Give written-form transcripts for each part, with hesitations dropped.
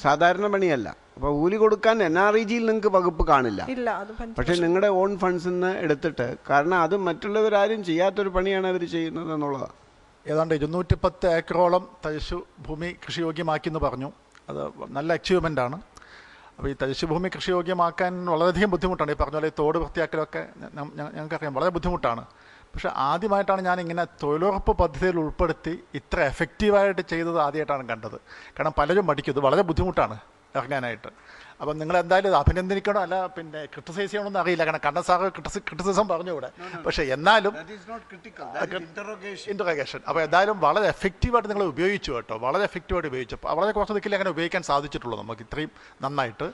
സാധാരണ പണിയല്ല. അപ്പോൾ കൂലി കൊടുക്കാൻ NREGയിൽ നിങ്ങൾക്ക് വകുപ്പ് കാണില്ല. പക്ഷേ നിങ്ങളുടെ ഓൺ ഫണ്ട്സിൽ നിന്ന് എടുത്തിട്ട്, കാരണം അത് മറ്റുള്ളവരാരും ചെയ്യാത്തൊരു പണിയാണ് അവർ ചെയ്യുന്നത് എന്നുള്ളതാണ്. ഏതാണ്ട് 210 ഏക്കറോളം തരിശു ഭൂമി കൃഷിയോഗ്യമാക്കി എന്ന് പറഞ്ഞു. അത് നല്ല അച്ചീവ്മെൻ്റ് ആണ്. അപ്പോൾ ഈ തരിശു ഭൂമി കൃഷിയോഗ്യമാക്കാൻ വളരെയധികം ബുദ്ധിമുട്ടാണ്. ഈ പറഞ്ഞ പോലെ ഈ തോട് വൃത്തിയാക്കലൊക്കെ ഞങ്ങൾക്കറിയാം, വളരെ ബുദ്ധിമുട്ടാണ്. പക്ഷേ ആദ്യമായിട്ടാണ് ഞാൻ ഇങ്ങനെ തൊഴിലുറപ്പ് പദ്ധതിയിൽ ഉൾപ്പെടുത്തി ഇത്ര എഫക്റ്റീവായിട്ട് ചെയ്തത് ആദ്യമായിട്ടാണ് കണ്ടത്. കാരണം പലരും മടിക്കും, ഇത് വളരെ ബുദ്ധിമുട്ടാണ് ഇറങ്ങാനായിട്ട്. അപ്പം നിങ്ങൾ എന്തായാലും ഇത് അഭിനന്ദിക്കണോ അല്ല പിന്നെ ക്രിട്ടിസൈസ് ചെയ്യണമെന്ന് അറിയില്ല. കാരണം കണ്ണൻ സാറ് ക്രിട്ടിസിസം പറഞ്ഞുകൂടെ. പക്ഷേ എന്നാലും ഇൻറ്ററഗേഷൻ. അപ്പോൾ എന്തായാലും വളരെ എഫക്റ്റീവായിട്ട് നിങ്ങൾ ഉപയോഗിച്ചു കേട്ടോ, വളരെ എഫക്റ്റീവായിട്ട് ഉപയോഗിച്ചു. അപ്പോൾ വളരെ കുറച്ച് ദിക്കിൽ അങ്ങനെ ഉപയോഗിക്കാൻ സാധിച്ചിട്ടുള്ളൂ നമുക്ക് ഇത്രയും നന്നായിട്ട്.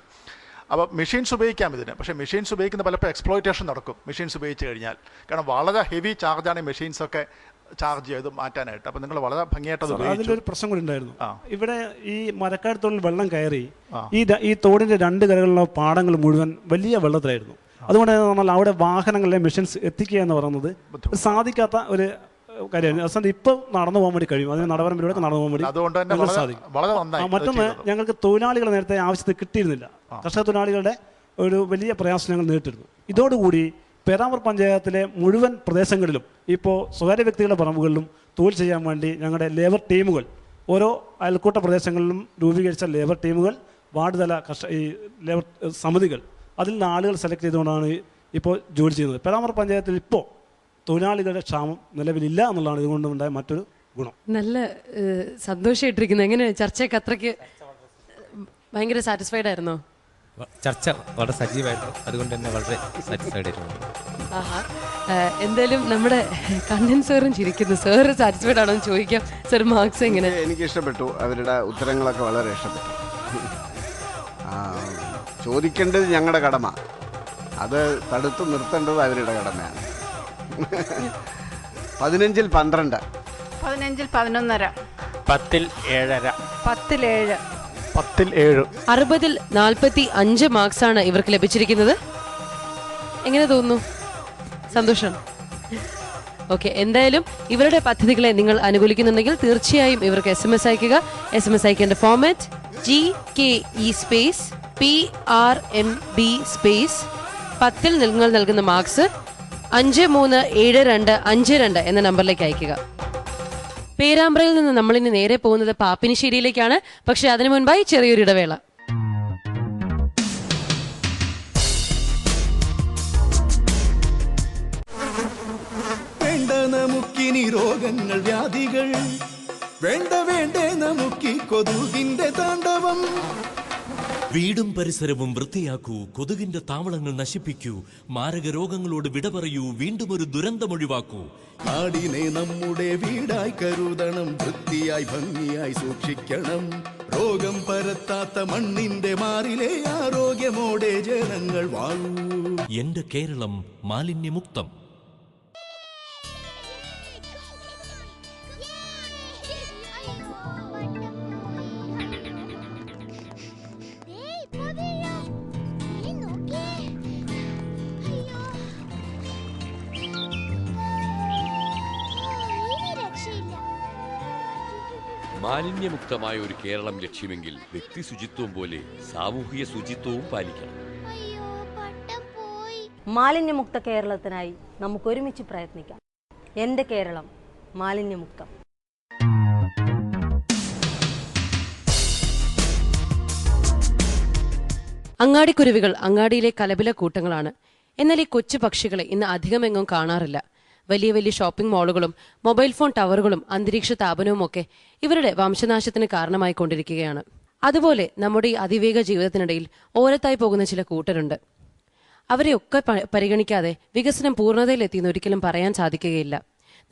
അപ്പോൾ മെഷീൻസ് ഉപയോഗിക്കാം ഇതിന്. പക്ഷേ മെഷീൻസ് ഉപയോഗിക്കുന്ന പലപ്പോൾ എക്സ്പ്ലോയിറ്റേഷൻ നടക്കും മെഷീൻസ് ഉപയോഗിച്ച് കഴിഞ്ഞാൽ. കാരണം വളരെ ഹെവി ചാർജാണ് ഈ മെഷീൻസൊക്കെ ചാർജ് ചെയ്ത് മാറ്റാനായിട്ട്. അപ്പം നിങ്ങൾ വളരെ ഭംഗിയായിട്ട് അതിലൊരു പ്രശ്നം കൂടി ഉണ്ടായിരുന്നു. ഇവിടെ ഈ മരക്കാട് തോടിൽ വെള്ളം കയറി ഈ തോടിന്റെ 2 കരകളിലുള്ള പാടങ്ങൾ മുഴുവൻ വലിയ വെള്ളത്തിലായിരുന്നു. അതുകൊണ്ട് പറഞ്ഞാൽ അവിടെ വാഹനങ്ങളിലെ മെഷീൻസ് എത്തിക്കുക എന്ന് പറയുന്നത് സാധിക്കാത്ത ഒരു കാര്യമാണ്. അവസാനം ഇപ്പം നടന്നു പോകാൻ വേണ്ടി കഴിയും, അതിന് നടപരമ്പിലൂടെ നടന്നു പോകാൻ വേണ്ടി സാധിക്കും. മറ്റൊന്ന്, ഞങ്ങൾക്ക് തൊഴിലാളികളെ നേരത്തെ ആവശ്യത്തിൽ കിട്ടിയിരുന്നില്ല. കർഷക തൊഴിലാളികളുടെ ഒരു വലിയ പ്രയാസം ഞങ്ങൾ നേരിട്ടിരുന്നു. ഇതോടുകൂടി പേരാമ്പ്ര പഞ്ചായത്തിലെ മുഴുവൻ പ്രദേശങ്ങളിലും ഇപ്പോൾ സ്വകാര്യ വ്യക്തികളുടെ പറമ്പുകളിലും തൊഴിൽ ചെയ്യാൻ വേണ്ടി ഞങ്ങളുടെ ലേബർ ടീമുകൾ, ഓരോ അയൽക്കൂട്ട പ്രദേശങ്ങളിലും രൂപീകരിച്ച ലേബർ ടീമുകൾ, വാർഡ് തല ഈ ലേബർ സമിതികൾ, അതിൽ നിന്ന് ആളുകൾ സെലക്ട് ചെയ്തുകൊണ്ടാണ് ഇപ്പോൾ ജോലി ചെയ്യുന്നത്. പേരാമ്പ്ര പഞ്ചായത്തിൽ ഇപ്പോൾ തൊഴിലാളികളുടെ ക്ഷാമം നിലവിലില്ല എന്നുള്ളതാണ് ഇതുകൊണ്ടുണ്ടായ മറ്റൊരു ഗുണം. നല്ല സന്തോഷമായിട്ടിരിക്കുന്നു. എങ്ങനെ ചർച്ചയൊക്കെ അത്രയ്ക്ക് ഭയങ്കര സാറ്റിസ്ഫൈഡ് ആയിരുന്നോ? ചർച്ച വളരെ സജീവമായിരുന്നു, അതുകൊണ്ട് തന്നെ വളരെ സാറ്റിസ്ഫൈഡ് ആയിട്ടുണ്ട്. എന്തായാലും നമ്മുടെ കണ്ണൻ സാറും ചിരിക്കുന്നു. സാറ് സാറ്റിസ്ഫൈഡ് ആണോ എന്ന് ചോദിക്കാം. സാർ മാർക്സ് എങ്ങനെ? എനിക്ക് ഇഷ്ടപ്പെട്ടു, അവരുടെ ഉത്തരങ്ങളൊക്കെ വളരെ ഇഷ്ടപ്പെട്ടു. ചോദിക്കേണ്ടത് ഞങ്ങളുടെ കടമ, അത് തടുത്തു നിർത്തേണ്ടത് അവരുടെ കടമയാണ്. 15-ൽ 12, 15-ൽ 11.5, 10-ൽ 7.5, 10-ൽ 7, 10-ൽ 7. 60-ൽ 45 മാർക്സാണ് ഇവർക്ക് ലഭിച്ചിരിക്കുന്നത്. എങ്ങനെ തോന്നുന്നു? സന്തോഷം. ഓക്കെ, എന്തായാലും ഇവരുടെ പദ്ധതികളെ നിങ്ങൾ അനുകൂലിക്കുന്നുണ്ടെങ്കിൽ തീർച്ചയായും ഇവർക്ക് SMS അയക്കുക. SMS അയക്കേണ്ട format GKE space PRMB space 10-ൽ നിങ്ങൾ നൽകുന്ന മാർക്സ് 537252 എന്ന നമ്പറിലേക്ക് അയക്കുക. പേരാമ്പ്രയിൽ നിന്ന് നമ്മളിനി നേരെ പോകുന്നത് പാപ്പിനിശ്ശേരിയിലേക്കാണ്. പക്ഷെ അതിനു മുൻപായി ചെറിയൊരു ഇടവേള. വേണ്ട നമുക്കിനി രോഗങ്ങൾ വ്യാധികൾ, വേണ്ട വേണ്ടേ നമുക്കി കൊതുകിന്റെ താണ്ഡവം. വീടും പരിസരവും വൃത്തിയാക്കൂ, കൊതുകിന്റെ താവളങ്ങൾ നശിപ്പിക്കൂ, മാരക രോഗങ്ങളോട് വിട പറയൂ, വീണ്ടും ഒരു ദുരന്തമൊഴിവാക്കൂ. നാടിനെ നമ്മുടെ വീടായി കരുതണം, വൃത്തിയായി ഭംഗിയായി സൂക്ഷിക്കണം. രോഗം പരത്താത്ത മണ്ണിന്റെ മാറിലെ ആരോഗ്യമോടെ ജനങ്ങൾ വാഴൂ. എന്റെ കേരളം മാലിന്യമുക്തം. മാലിന്യമുക്തമായ ഒരു കേരളം ലക്ഷ്യമെങ്കിൽ വ്യക്തി ശുചിത്വം പോലെ സാമൂഹിക ശുചിത്വവും പാലിക്കണം. മാലിന്യമുക്ത കേരളത്തിനായി നമുക്ക് ഒരുമിച്ച് പ്രയത്നിക്കാം. എന്റെ കേരളം മാലിന്യമുക്തം. അങ്ങാടിക്കുരുവികൾ അങ്ങാടിയിലെ കലപില കൂട്ടങ്ങളാണ്. എന്നാൽ ഈ കൊച്ചു പക്ഷികളെ ഇന്ന് അധികമെങ്ങും കാണാറില്ല. വലിയ വലിയ ഷോപ്പിംഗ് മാളുകളും മൊബൈൽ ഫോൺ ടവറുകളും അന്തരീക്ഷ താപനവും ഒക്കെ ഇവരുടെ വംശനാശത്തിന് കാരണമായി കൊണ്ടിരിക്കുകയാണ്. അതുപോലെ നമ്മുടെ ഈ അതിവേഗ ജീവിതത്തിനിടയിൽ ഓരത്തായി പോകുന്ന ചില കൂട്ടരുണ്ട്. അവരെയൊക്കെ പരിഗണിക്കാതെ വികസനം പൂർണ്ണതയിലെത്തിയെന്ന് ഒരിക്കലും പറയാൻ സാധിക്കുകയില്ല.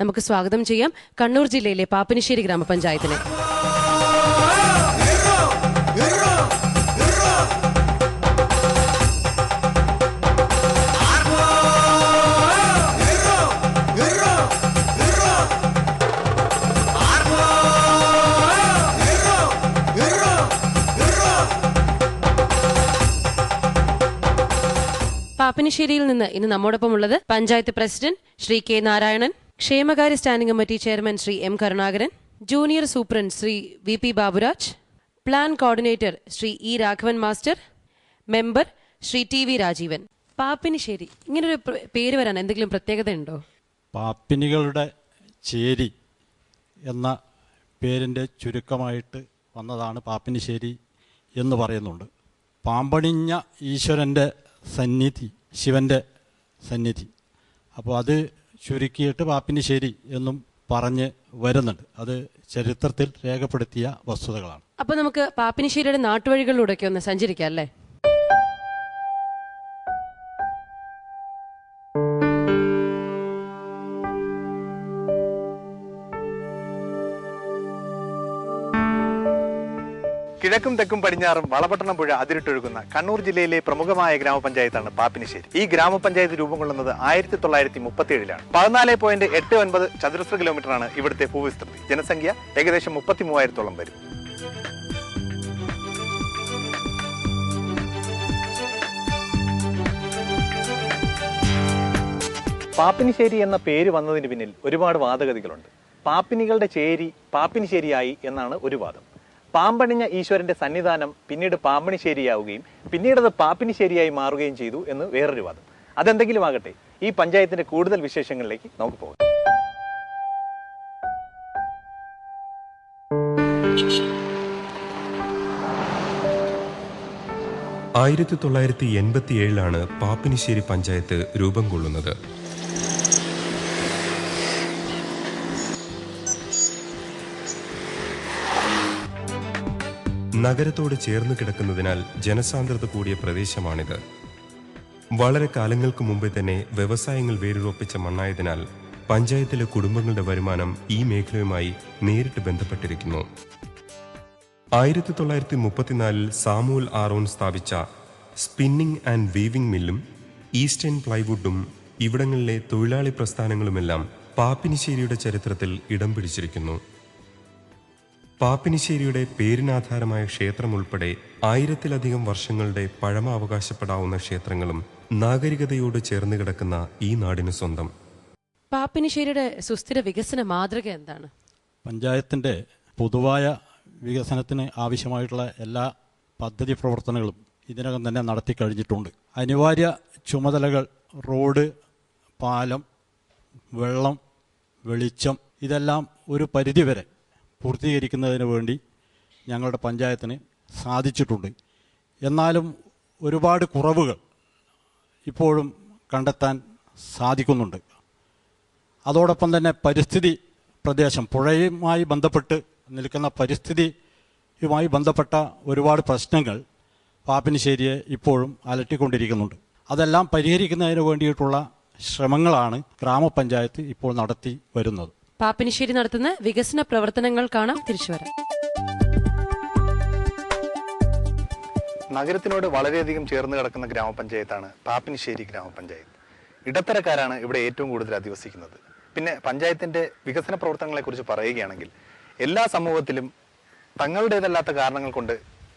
നമുക്ക് സ്വാഗതം ചെയ്യാം കണ്ണൂർ ജില്ലയിലെ പാപ്പിനിശ്ശേരി ഗ്രാമപഞ്ചായത്തിനെ. പാപ്പിനിശ്ശേരിയിൽ നിന്ന് ഇന്ന് നമ്മോടൊപ്പം ഉള്ളത് പഞ്ചായത്ത് പ്രസിഡന്റ് ശ്രീ K. നാരായണൻ, ക്ഷേമകാര്യ standing committee chairman Shri M. Karunakaran, junior superintendent Shri VP Baburaj, plan coordinator Shri E Raghavan master, member Shri TV. Rajeevan. Pappinissery ഇങ്ങനൊരു പേര് വരാൻ എന്തെങ്കിലും പ്രത്യേകത ഉണ്ടോ? പാപ്പിനികളുടെ ചേരി എന്ന പേരിൻ്റെ ചുരുക്കമായിട്ട് വന്നതാണ് പാപ്പിനിശ്ശേരി എന്ന് പറയുന്നുണ്ട്. പാമ്പണിഞ്ഞ ഈശ്വരൻ്റെ സന്നിധി, ശിവൻ്റെ സന്നിധി. അപ്പോൾ അത് ചുരുക്കിയിട്ട് പാപ്പിനിശ്ശേരി എന്നും പറഞ്ഞ് വരുന്നുണ്ട്. അത് ചരിത്രത്തിൽ രേഖപ്പെടുത്തിയ വസ്തുതകളാണ്. അപ്പോൾ നമുക്ക് പാപ്പിനിശ്ശേരിയുടെ നാട്ടുവഴികളിലൂടെയൊക്കെ ഒന്ന് സഞ്ചരിക്കാം അല്ലേ? കിഴക്കും തെക്കും പടിഞ്ഞാറും വളപട്ടണം പുഴ അതിരിട്ടൊഴുകുന്ന കണ്ണൂർ ജില്ലയിലെ പ്രമുഖമായ ഗ്രാമപഞ്ചായത്താണ് പാപ്പിനിശ്ശേരി. ഈ ഗ്രാമപഞ്ചായത്ത് രൂപം കൊള്ളുന്നത് 1937-ലാണ്. 14.89 ചതുരശ്ര കിലോമീറ്ററാണ് ഇവിടുത്തെ ഭൂവിസ്തൃതി. ജനസംഖ്യ ഏകദേശം 33,000-ഓളം വരും. പാപ്പിനിശ്ശേരി എന്ന പേര് വന്നതിന് പിന്നിൽ ഒരുപാട് വാദഗതികളുണ്ട്. പാപ്പിനികളുടെ ചേരി പാപ്പിനിശ്ശേരിയായി എന്നാണ് ഒരു വാദം. പാമ്പണിഞ്ഞ ഈശ്വരന്റെ സന്നിധാനം പിന്നീട് പാമ്പണിശ്ശേരിയാവുകയും പിന്നീടത് പാപ്പിനിശ്ശേരിയായി മാറുകയും ചെയ്തു എന്ന് വേറൊരു വാദം. അതെന്തെങ്കിലും ആകട്ടെ, ഈ പഞ്ചായത്തിന്റെ കൂടുതൽ വിശേഷങ്ങളിലേക്ക് നമുക്ക് പോകാം. ാണ് പാപ്പിനിശ്ശേരി പഞ്ചായത്ത് രൂപം കൊള്ളുന്നത്. നഗരത്തോട് ചേർന്ന് കിടക്കുന്നതിനാൽ ജനസാന്ദ്രത കൂടിയ പ്രദേശമാണിത്. വളരെ കാലങ്ങൾക്ക് മുമ്പേ തന്നെ വ്യവസായങ്ങൾ വേരുറപ്പിച്ച മണ്ണായതിനാൽ പഞ്ചായത്തിലെ കുടുംബങ്ങളുടെ വരുമാനം ഈ മേഖലയുമായി നേരിട്ട് ബന്ധപ്പെട്ടിരിക്കുന്നു. 1934 സാമുവൽ ആറോൺ സ്ഥാപിച്ച സ്പിന്നിംഗ് ആൻഡ് വീവിംഗ് മില്ലും ഈസ്റ്റേൺ പ്ലൈവുഡും ഇവിടങ്ങളിലെ തൊഴിലാളി പ്രസ്ഥാനങ്ങളുമെല്ലാം പാപ്പിനിശ്ശേരിയുടെ ചരിത്രത്തിൽ ഇടം പിടിച്ചിരിക്കുന്നു. പാപ്പിനിശ്ശേരിയുടെ പേരിനാധാരമായ ക്ഷേത്രം ഉൾപ്പെടെ 1000-ലധികം വർഷങ്ങളുടെ പഴമ അവകാശപ്പെടാവുന്ന ക്ഷേത്രങ്ങളും നാഗരികതയോട് ചേർന്ന് കിടക്കുന്ന ഈ നാടിന് സ്വന്തം. പാപ്പിനിശ്ശേരിയുടെ സുസ്ഥിര വികസന മാതൃക എന്താണ്? പഞ്ചായത്തിൻ്റെ പൊതുവായ വികസനത്തിന് ആവശ്യമായിട്ടുള്ള എല്ലാ പദ്ധതി പ്രവർത്തനങ്ങളും ഇതിനകം തന്നെ നടത്തി കഴിഞ്ഞിട്ടുണ്ട്. അനിവാര്യ ചുമതലകൾ റോഡ്, പാലം, വെള്ളം, വെളിച്ചം ഇതെല്ലാം ഒരു പരിധിവരെ പൂർത്തീകരിക്കുന്നതിന് വേണ്ടി ഞങ്ങളുടെ പഞ്ചായത്തിന് സാധിച്ചിട്ടുണ്ട്. എന്നാലും ഒരുപാട് കുറവുകൾ ഇപ്പോഴും കണ്ടെത്താൻ സാധിക്കുന്നുണ്ട്. അതോടൊപ്പം തന്നെ പരിസ്ഥിതി പ്രദേശം, പുഴയുമായി ബന്ധപ്പെട്ട് നിൽക്കുന്ന പരിസ്ഥിതിയുമായി ബന്ധപ്പെട്ട ഒരുപാട് പ്രശ്നങ്ങൾ പാപ്പിനിശ്ശേരിയെ ഇപ്പോഴും അലട്ടിക്കൊണ്ടിരിക്കുന്നുണ്ട്. അതെല്ലാം പരിഹരിക്കുന്നതിന് വേണ്ടിയിട്ടുള്ള ശ്രമങ്ങളാണ് ഗ്രാമപഞ്ചായത്ത് ഇപ്പോൾ നടത്തി വരുന്നത്. പാപ്പിനിശ്ശേരി നടത്തുന്ന വികസന പ്രവർത്തനങ്ങൾ കാണാം, തിരിച്ചു വരാം. നഗരത്തിനോട് വളരെയധികം ചേർന്ന് കിടക്കുന്ന ഗ്രാമപഞ്ചായത്താണ് പാപ്പിനിശ്ശേരി ഗ്രാമപഞ്ചായത്ത്. ഇടത്തരക്കാരാണ് ഇവിടെ ഏറ്റവും കൂടുതൽ അധിവസിക്കുന്നത്. പിന്നെ പഞ്ചായത്തിന്റെ വികസന പ്രവർത്തനങ്ങളെക്കുറിച്ച് പറയുകയാണെങ്കിൽ എല്ലാ സമൂഹത്തിലും തങ്ങളുടേതല്ലാത്ത കാരണങ്ങൾ കൊണ്ട്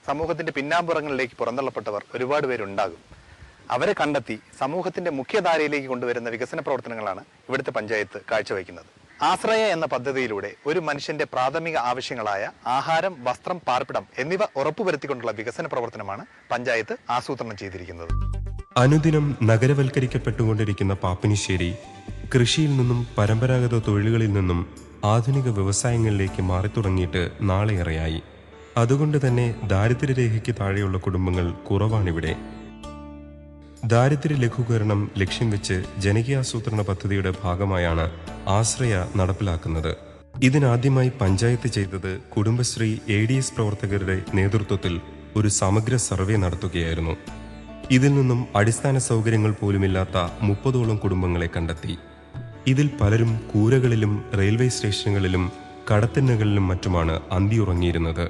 സമൂഹത്തിന്റെ പിന്നാമ്പുറങ്ങളിലേക്ക് പുറന്തള്ളപ്പെട്ടവർ ഒരുപാട് പേരുണ്ടാകും. അവരെ കണ്ടെത്തി സമൂഹത്തിന്റെ മുഖ്യധാരയിലേക്ക് കൊണ്ടുവരുന്ന വികസന പ്രവർത്തനങ്ങളാണ് ഇവിടുത്തെ പഞ്ചായത്ത് കാഴ്ചവെക്കുന്നത്. ആശ്രയ എന്ന പദ്ധതിയിലൂടെ ഒരു മനുഷ്യന്റെ പ്രാഥമിക ആവശ്യങ്ങളായ ആഹാരം, വസ്ത്രം, പാർപ്പിടം എന്നിവ ഉറപ്പുവരുത്തിക്കൊണ്ടുള്ള വികസന പ്രവർത്തനമാണ് പഞ്ചായത്ത് ആസൂത്രണം ചെയ്തിരിക്കുന്നത്. അനുദിനം നഗരവൽക്കരിക്കപ്പെട്ടുകൊണ്ടിരിക്കുന്ന പാപ്പിനിശ്ശേരി കൃഷിയിൽ നിന്നും പരമ്പരാഗത തൊഴിലുകളിൽ നിന്നും ആധുനിക വ്യവസായങ്ങളിലേക്ക് മാറിത്തുടങ്ങിയിട്ട് നാളേറെയായി. അതുകൊണ്ട് തന്നെ ദാരിദ്ര്യരേഖയ്ക്ക് താഴെയുള്ള കുടുംബങ്ങൾ കുറവാണിവിടെ. ദാരിദ്ര്യ ലഘൂകരണം ലക്ഷ്യം വെച്ച് ജനകീയാസൂത്രണ പദ്ധതിയുടെ ഭാഗമായാണ് ആശ്രയ നടപ്പിലാക്കുന്നത്. ഇതിനാദ്യമായി പഞ്ചായത്ത് ചെയ്തത് കുടുംബശ്രീ ADS പ്രവർത്തകരുടെ നേതൃത്വത്തിൽ ഒരു സമഗ്ര സർവേ നടത്തുകയായിരുന്നു. ഇതിൽ നിന്നും അടിസ്ഥാന സൗകര്യങ്ങൾ പോലുമില്ലാത്ത 30ഓളം കുടുംബങ്ങളെ കണ്ടെത്തി. ഇതിൽ പലരും കൂരകളിലും റെയിൽവേ സ്റ്റേഷനുകളിലും കടത്തിണ്ണകളിലും മറ്റുമാണ് അന്തിയുറങ്ങിയിരുന്നത്.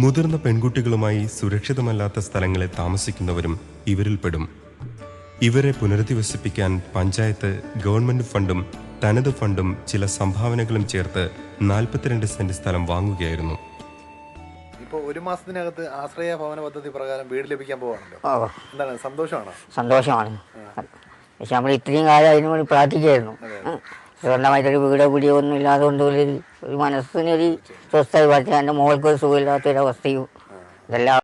മുതിർന്ന പെൺകുട്ടികളുമായി സുരക്ഷിതമല്ലാത്ത സ്ഥലങ്ങളിൽ താമസിക്കുന്നവരും ഇവരിൽപ്പെടും. ഇവരെ പുനരധിവസിപ്പിക്കാൻ പഞ്ചായത്ത് ഗവൺമെന്റ് ഫണ്ടും തനത് ഫണ്ടും ചില സംഭാവനകളും ചേർത്ത് 42 സെന്റ് സ്ഥലം വാങ്ങുകയായിരുന്നു. ഇപ്പോൾ ഒരു മാസത്തിനകത്ത് ആശ്രയ ഭവന പദ്ധതി പ്രകാരം വീട് ലഭിക്കാൻ പോവാണല്ലോ. എന്താണ്, സന്തോഷമാണോ? സന്തോഷമാണ്. പക്ഷെ നമ്മൾ ഇത്രയും കാലം അതിനു വേണ്ടി പ്രാർത്ഥിക്കുകയായിരുന്നു. സ്വന്തമായിട്ടൊരു വീടോ പിടിയോ ഒന്നും ഇല്ലാതുകൊണ്ട് ഒരു മനസ്സിനൊരു സ്വസ്ഥത വരുത്തി എൻ്റെ മോൾക്കൊരു സുഖമില്ലാത്തൊരവസ്ഥയും ഇതെല്ലാം